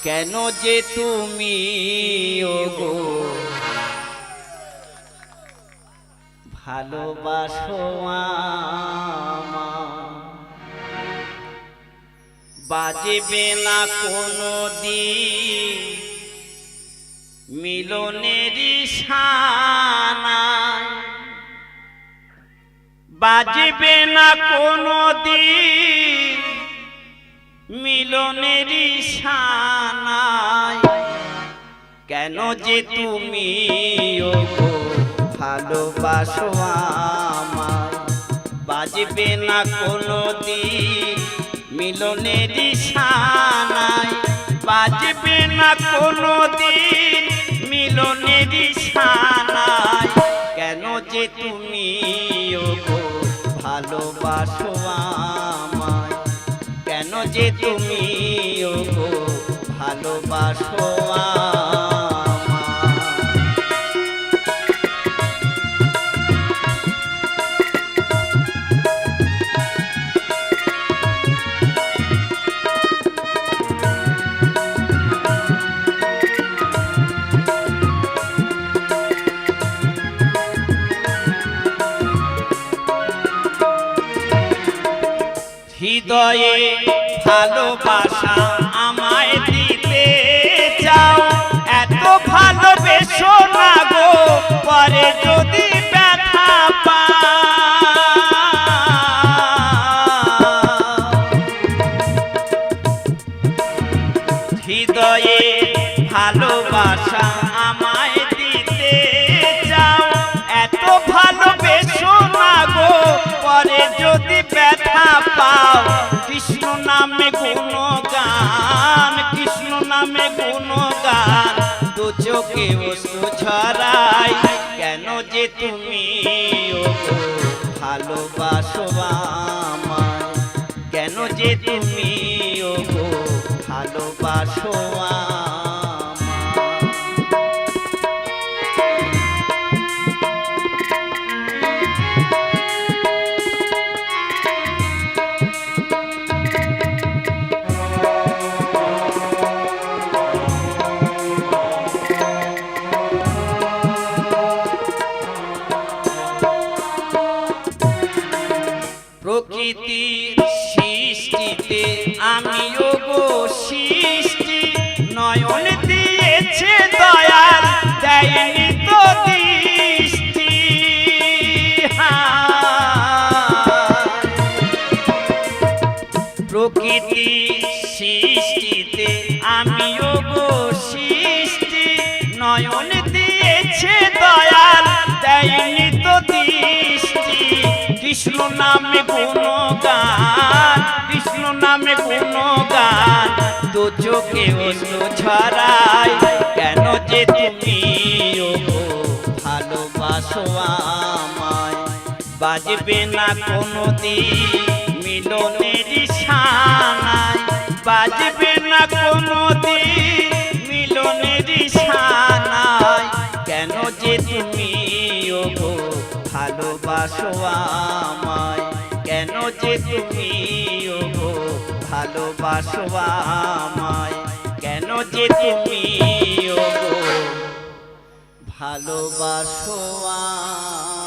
কেন যে তুমি ওগো ভালোবাসো বাজবে না কোনো দিন মিলনের শানায়, বাজবে না কোনো দিন মিলনের শানায়। কেন যে তুমি ওগো ভালোবাসো আমায়, বাজবে না কোনো দিন মিলনের শানায়, বাজবে না কোনো দিন মিলনের শানায়। কেন যে তুমি ওগো ভালোবাসো আমায়, কেন যে তুমি ওগো ভালোবাসো আমায়। হৃদয়ে ভালোবাসা আমায় দিতে চাও, এত ভালোবেসো না গো পরে যদি ব্যথা পাও। হৃদয়ে ভালোবাসা আমায় দিতে চাও, এত ভালোবেসো না গো পরে যদি ব্যথা পাও। কৃষ্ণ নামে গুণগান, কৃষ্ণ নামে গুণগান দু চোখে অশ্রু ঝরাই। কেন যে তুমি ওগো ভালোবাসো আমায়, কেন যে তুমি ওগো ভালোবাসো আমায়। প্রকৃতির সৃষ্টিতে আমি ওগো সৃষ্টি, নয়ন দিয়েছে দয়াল দেয়নি তো দৃষ্টি। প্রকৃতির সৃষ্টিতে আমি ওগো সৃষ্টি, নয়ন দিয়েছে দয়াল দেয়নি তো দৃষ্টি। কৃষ্ণ নামে গুণগান, কৃষ্ণ নামে গুণগান দু চোখে অশ্রু ঝরাই। কেন যে তুমি ওগো ভালোবাসো আমায়, বাজবে না কোনো দিন মিলনের শানায়, বাজবে না কোনো দিন মিলনের শানায়। কেন যে তুমি ওগো ভালোবাসো আমায়, কেন যে তুমি ওগো ভালোবাসো আমায়, কেন যে তুমি ওগো ভালোবাসো আমায়।